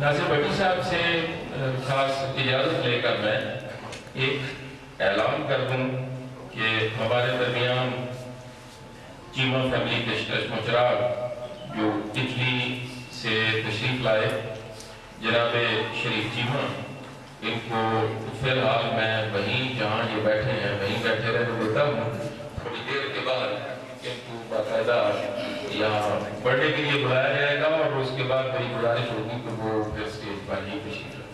ناصر بھٹی صاحب سے خاص اجازت لے کر میں ایک اعلان کر دوں کہ ہمارے درمیان چیمہ فیملی پیشکش مچراغ جو اٹلی سے تشریف لائے جناب شریف چیمہ، ان کو فی الحال میں وہیں جہاں یہ بیٹھے ہیں وہیں بیٹھے رہنے دیتا ہوں. تھوڑی دیر کے بعد ان کو باقاعدہ یہاں پڑھنے کے لیے بلایا جائے گا اور اس کے بعد میری گزارش ہوگی کہ وہ پھر اسٹیج پر ہی تشریف لائیں.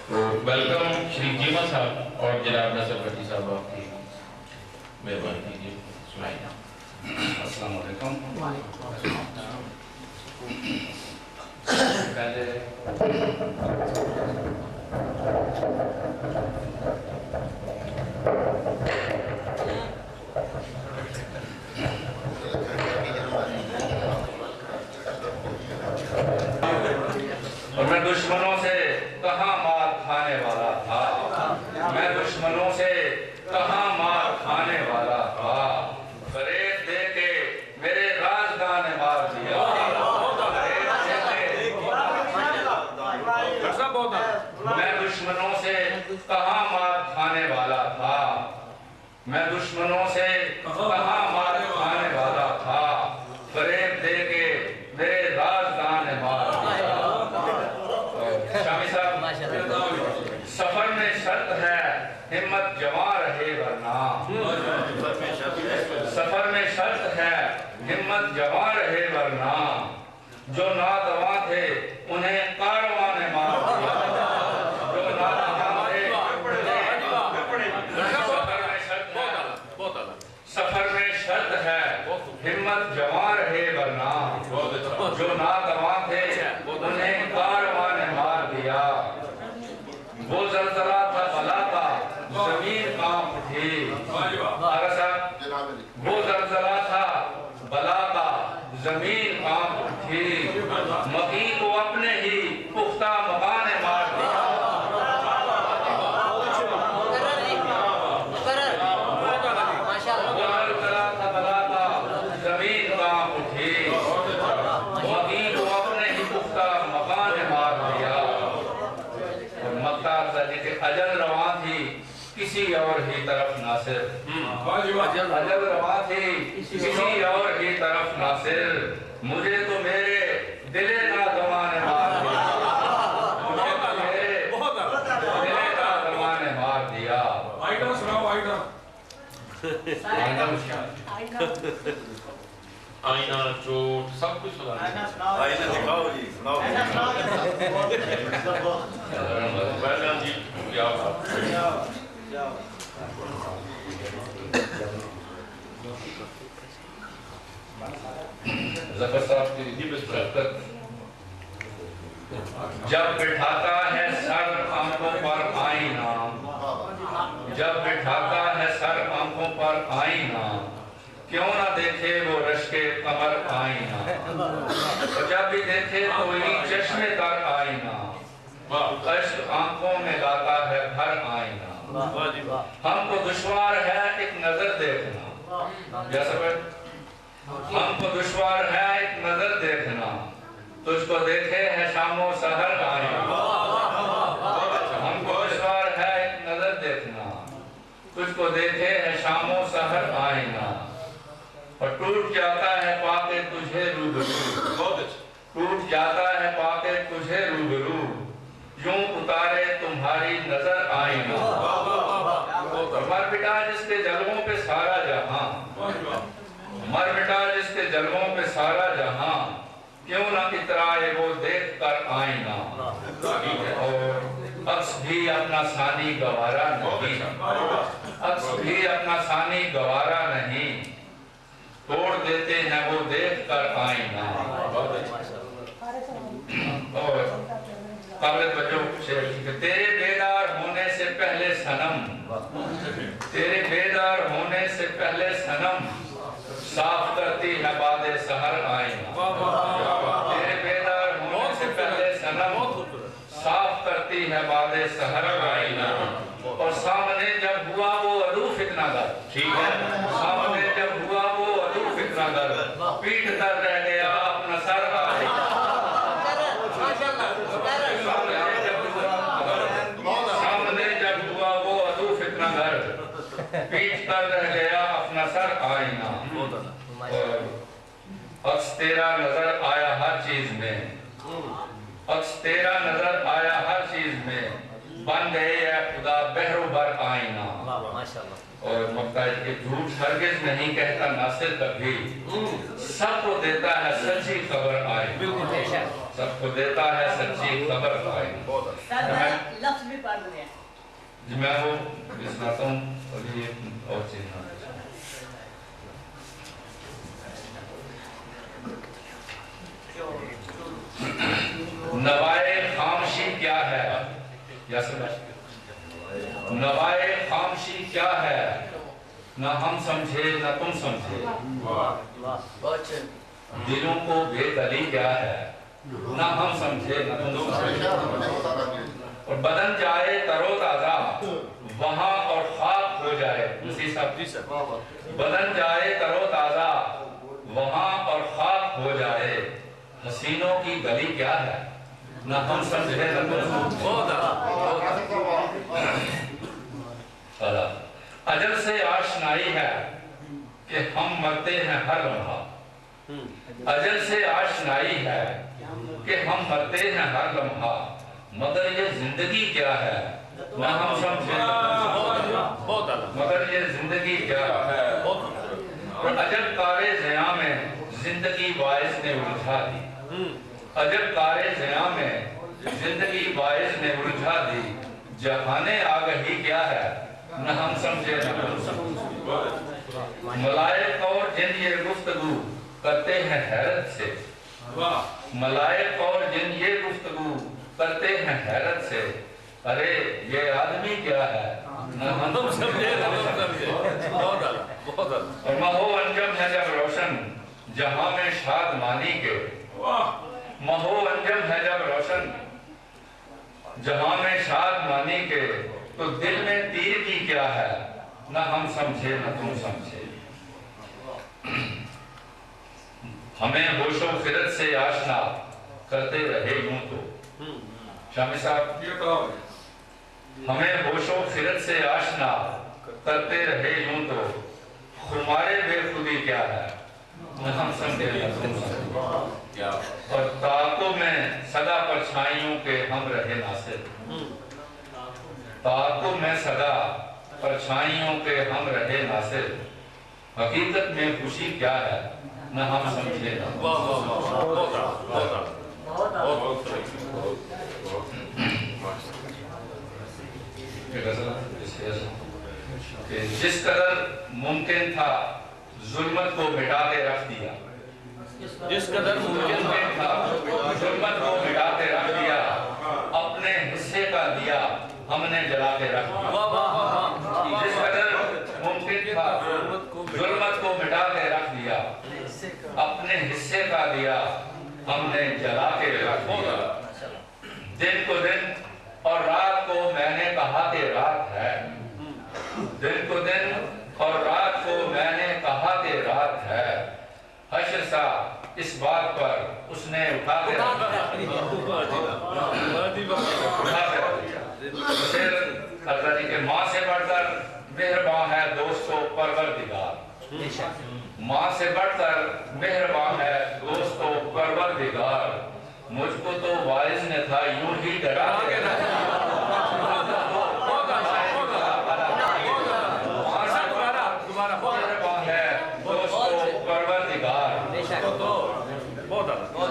تو ویلکم شریف چیمہ صاحب اور جناب ناصر بھٹی صاحب، آپ کی مہربانی کیجیے سنائیے. السلام علیکم. پہلے اور میں دشمنوں سے کہاں مار کھانے والا تھا، میں دشمنوں سے کہاں مار کھانے والا تھا، فریب دے کے میرے رازداں نے مار دیا. میں دشمنوں سے کہاں مار کھانے والا تھا، میں دشمنوں سے کہاں مار کھانے والا تھا، فریب دے کے میرے رازداں نے مار دیا. شامی صاحب، سفر میں شرط ہے ہمت جوان رہے ورنہ، سفر میں شرط ہے ہمت جوان رہے ورنہ، جو ناتواں تھے انہیں کارواں نے مار دیا، جو ناتواں تھے سفر میں شرط ہے ہمت جوان رہے ورنہ، جو ناتواں تھے انہیں کارواں نے مار دیا. وہ زلزلہ تھا بلا کا زمین کانپ اٹھی. آغا صاحب، وہ زلزلہ تھا بلا کا زمین کانپ اٹھی، مکی کو اپنے ہی پختہ مکان نے مار دیا. وہ زلزلہ تھا بلا کا زمین کانپ اٹھی، مکی کو اپنے ہی پختہ مکان نے مار دیا. اور مکہ کہ اجل رواں تھی کسی اور ہی طرف ناصر، اجل رواں تھی کسی اور ہی طرف ناصر، مجھے تو میرے دل نادواں نے مار دیا، مجھے تو میرے دل نادواں نے مار دیا. آئیٹم سناؤ، آئیٹم آئینہ چوٹ سب کچھ سنا آئینہ دکھاؤ جی، سناؤ. ویلکم جی. کیا بات ظفر صاحب کی جی بسپرکت. جب بٹھاتا ہے سر آنکھوں پر آئینہ، جب بٹھاتا ہے سر آنکھوں پر آئینہ، کیوں نہ دیکھے وہ رشک قمر آئینہ، اور جب بھی دیکھے کوئی چشمے در آئینہ، اشک آنکھوں میں لاتا ہے بھر آئینہ. ہم کو دشوار ہے ایک نظر دیکھنا، جیسا ہم کو دشوار ہے ایک نظر دیکھنا، تجھ کو دیکھے ہے شام و سحر آئینہ. ہم کو دشوار ہے ایک نظر دیکھنا، تجھ کو دیکھے ہے شام و سحر آئینہ، اور ٹوٹ جاتا ہے پاکے تجھے روبرو، ٹوٹ جاتا ہے پاکے تجھے روبرو، یوں اتارے تمہاری نظر آئینہ. مر مٹا جس کے جلووں پہ سارا جہاں، مر مٹا جس کے جلووں پہ سارا جہاں، کیوں نہ اترائے وہ دیکھ کر آئینہ. اور عکس بھی اپنا ثانی گوارا نہیں، عکس بھی اپنا ثانی گوارا نہیں، توڑ دیتے ہیں وہ دیکھ کر آئینہ. اور قابل بچوں شعر کہ تیرے بیدار ہونے سے پہلے صنم، تیرے بیدار ہونے سے پہلے صنم، صاف کرتی ہے باد سحر آئینہ. تیرے بیدار ہونے سے پہلے صنم، صاف کرتی ہے باد سحر آئینہ. اور سامنے جب ہوا وہ عدو فتنہ گر، ٹھیک ہے، سامنے جب ہوا وہ عدو فتنہ گر، پیٹھ در رہ گیا اپنا سر آئینہ. چیز میں عکس تیرا نظر آیا ہر چیز میں بن گئے اے خدا بحر و بر آئینہ اور مکہ کہ جھوٹ ہرگز نہیں کہتا ناصر کبھی سب کو دیتا ہے سچی خبر آئینہ سب کو دیتا ہے سچی خبر آئینہ لفظ بھی پڑھ رہے ہیں جی میں وہ سناتا ہوں اور یہ اور چیز نوائے خامشی کیا ہے یا سمجھ نوائے خامشی کیا ہے نہ ہم سمجھے نہ تم سمجھے دلوں کو بے دلی کیا ہے نہ ہم سمجھے نہ تم سمجھے اور بدن جائے تر و تازہ وہاں اور خاک ہو جائے اسی سب بدن جائے تر و تازہ وہاں اور خاک ہو جائے حسینوں کی گلی کیا ہے نہ ہم سمجھے نہ تم سمجھے اجل سے آشنائی ہے کہ ہم مرتے ہیں ہر لمحہ اجل سے آشنائی ہے کہ ہم مرتے ہیں ہر لمحہ مگر یہ زندگی کیا ہے نہ ہم سمجھے مگر یہ زندگی کیا ہے اور عجب کار زیاں میں زندگی باعث نے الجھا دی عجب کار زیاں میں زندگی باعث نے الجھا دی جہانے آگہی کیا ہے نہ ہم سمجھے نہ ہم سمجھے ملائک اور جن یہ گفتگو کرتے ہیں حیرت سے ملائک اور جن یہ گفتگو کرتے ہیں حیرت سے ارے یہ آدمی کیا ہے نہ ہم سمجھے نہ ہم سمجھے اور مہو انجم ہے جب روشن جہاں میں شادمانی کے مہو انجم ہے جب روشن جہاں میں شادمانی کے تو دل میں تیر کی کیا ہے نہ ہم سمجھے نہ تم سمجھے ہمیں ہوش و خرد سے آشنا کرتے رہے یوں تو شامی صاحب ہمیں ہوش و خرد سے آشنا کرتے رہے یوں تو ہمارے بے خودی کیا ہے نہ ہم سمجھے نہ تم سمجھے اور طاقتوں میں صدا پرچھائیوں کے ہم رہے ناصر طاقتوں میں صدا پرچھائیوں کے ہم رہے ناصر حقیقت میں خوشی کیا ہے نہ ہم سمجھے کہ جس قدر ممکن تھا ظلمت کو مٹا کے رکھ دیا جس قدر ممکن تھا ظلمت کو مٹا کے رکھ دیا اپنے حصے کا دیا ہم نے جلا کے رکھ دیا جس قدر ممکن تھا ظلمت کو مٹا کے رکھ دیا اپنے حصے کا دیا ہم نے جلا کے رکھ دیا دن کو دن اور رات کو میں نے کہا کہ رات ہے دن کو دن اور رات کو میں نے کہا کہ رات ہے حشر سا اس بات پر اس نے اٹھا کے رکھ دیا حضرت جی کے ماں سے بڑھ کر مہربان ہے دوستو پروردگار ماں سے بڑھ کر مہربان ہے دوستو پروردگار مجھ کو تو وارث نے تھا یوں ہی ڈرا کے مہربان ہے دوستو پروردگار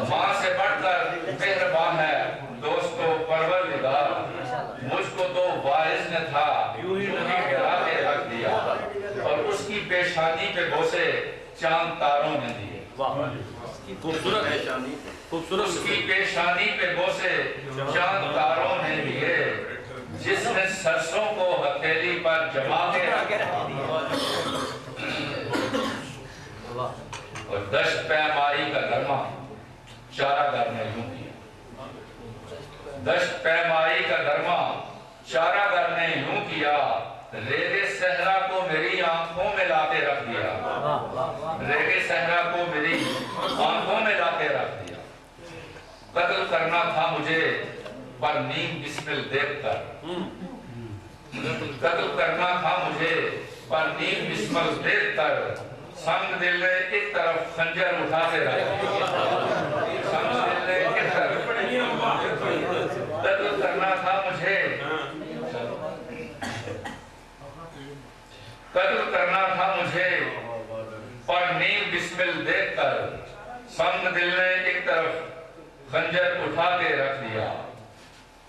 ماں سے بڑھ کر مہربان ہے دوستو پروردگار مجھ کو تو وارث نے تھا یوں ہی ڈرا کے رکھ دیا اور اس کی پیشانی پہ بوسے چاند تاروں نے دیے خوبصورت اس کی پیشانی پہ بوسے چاند تاروں نے دیے جس نے سرسوں کو ہتھیلی پر جما کے رکھ دیا اور دشت پیمائی کا درما چارہ گر نے یوں کیا دشت پیمائی کا درما چارہ گر نے یوں کیا ریگے صحرا کو میری آنکھوں میں لا کے رکھ دیا ریگے صحرا کو میری آنکھوں میں لا کے رکھ دیا قتل کرنا تھا مجھے پر نیم بسمل دیکھ کر قتل کرنا تھا مجھے پر نیم بسمل دیکھ کر سنگ دل نے ایک طرف خنجر اٹھا کے رکھ دیا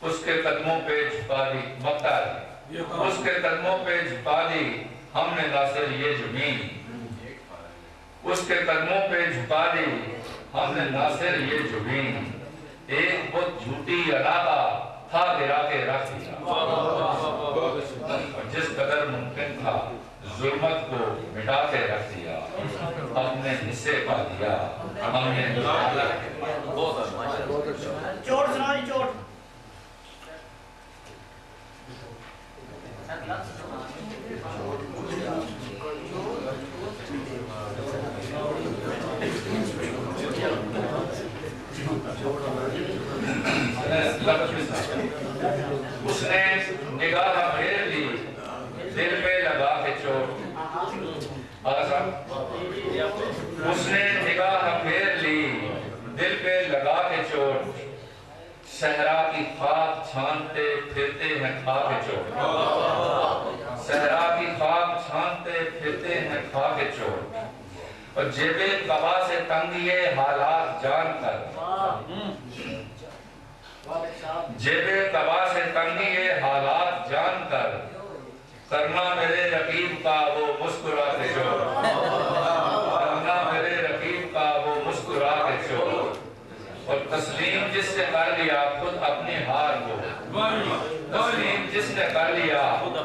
اس کے قدموں پہ جھکا دی مکتا اس کے قدموں پہ جھکا دی ہم نے ناصر یہ زمین اس کے قدموں پہ جھکا دی ہم نے ناصر یہ زمین ایک بت جھوٹی ادا کا تھا گرا کے رکھ دیا جس قدر ممکن تھا ظلمت کو مٹا کے رکھ دیا اپنے حصے پا دیا ہم نے چوٹ سنا جی چوٹ اس نے نگاہ پھیر لی دل پہ لگا کے چوٹ اس نے نگاہ پھیر لی دل پہ لگا کے چوٹ صحرا کی خاک چھانتے پھرتے ہیں کھا کے چوٹ صحرا کی خاک چھانتے پھرتے ہیں کھا کے چوٹ اور جیب قبا سے تنگ یہ حالات جان کر جیب قبا سے تنگ یہ حالات جان کر کرنا میرے رقیب کا وہ مسکرا کے چوٹ کرنا میرے رقیب کا وہ مسکرا کے چوٹ اور تسلیم جس نے کر لیا خود اپنی ہار کو تسلیم جس نے کر لیا خود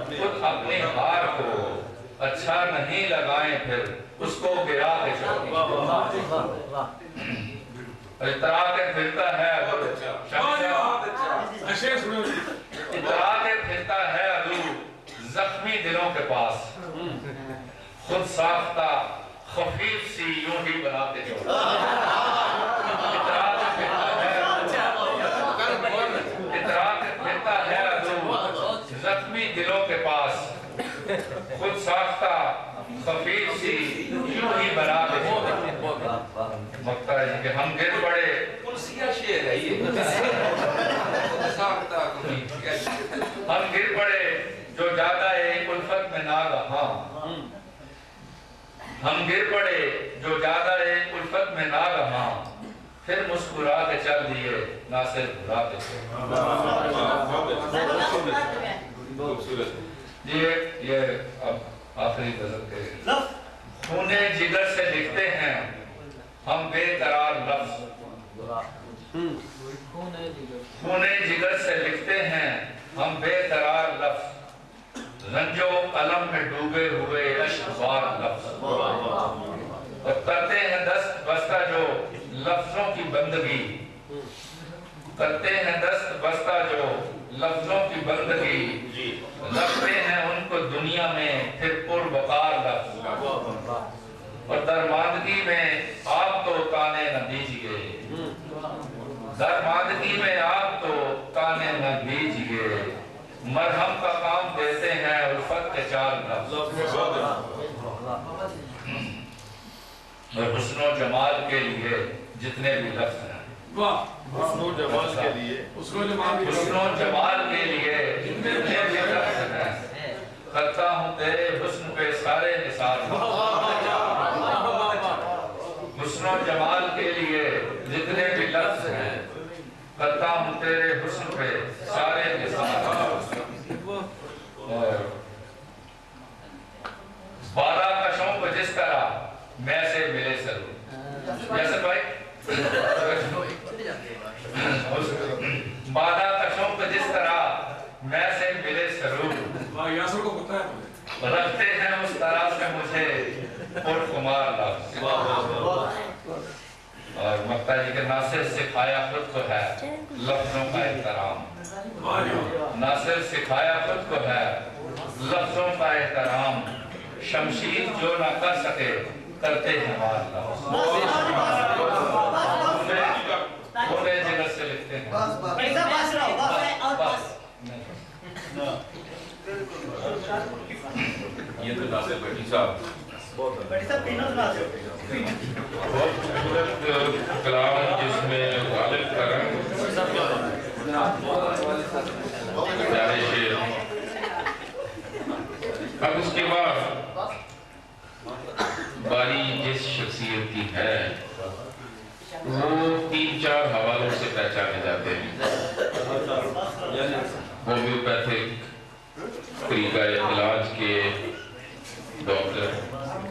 اپنی ہار کو اچھا نہیں لگائیں پھر اس کو گرا کے چوٹ اترا کے پھرتا ہے اترا کے پھرتا ہے ادو زخمی دلوں کے پاس خود ساختہ خفیف سی یوں ہی بنا کے چھوڑ اترا کے پھرتا ہے ادو زخمی دلوں کے پاس خود ساختہ خفیف سی یوں ہی بنا کے چھوڑ مکتا ہے کہ ہم گر پڑے پلسیہ شیر ہے یہ ہم گر پڑے جو جاتا ہے الفت میں ناگہاں ہم گر پڑے جو جاتا ہے الفت میں ناگہاں پھر مسکرا کے چل دیے ناصر بھرا کے یہ اب آخری غزل کے خونے جگر سے لکھتے ہیں ہم بے قرار لفظ خونے جگر سے لکھتے ہیں ہم بے قرار لفظ رنج و قلم میں ڈوبے ہوئے عشق بار لفظ اور کرتے ہیں دست بستہ جو لفظوں کی بندگی کرتے ہیں دست بستہ جو لفظوں کی بندگی لگتے ہیں ان کو دنیا میں پھر پر بقار لفظ اور درماندگی میں آپ تو کانے نہ دیجئے درماندگی میں آپ تو کانے نہ دیجئے مرہم کا کام دیتے ہیں الفت کے چار لفظ اور حسن و جمال کے لیے جتنے بھی لفظ ہیں حسن و جمال کے لیے حسن و جمال کے لیے جتنے بھی لفظ ہیں کرتا ہوں تیرے حسن پہ سارے نثار حسن و جمال کے لیے جتنے بھی لفظ ہیں کرتا ہوں تیرے حسن پہ سارے نثار اور 12 کشوں کو جس طرح میں سے ملے ضرور یاسر بھائی 12 کشوں کو جس طرح میں سے ملے ضرور یاسر کو پتہ ہے رکھتے ہیں اس طرح سے مجھے پر خمار لفظ اور مکتا جی کے ناصر سکھایا خود کو ہے لفظوں کا احترام ناصر سکھایا خود کو ہے لفظوں کا احترام شمشیر جو نہ کر سکے کرتے ہیں مار لفظ انہیں جگہ سے لکھتے ہیں یہ تو ناصر بھٹی صاحب خوبصورت کلام جس میں غالب کا رنگ پیارے شعر اب اس کے بعد باری جس شخصیت کی ہے وہ 3-4 حوالوں سے پہچانے جاتے ہیں نیوروپیتھک طریقہ علاج کے ڈاکٹر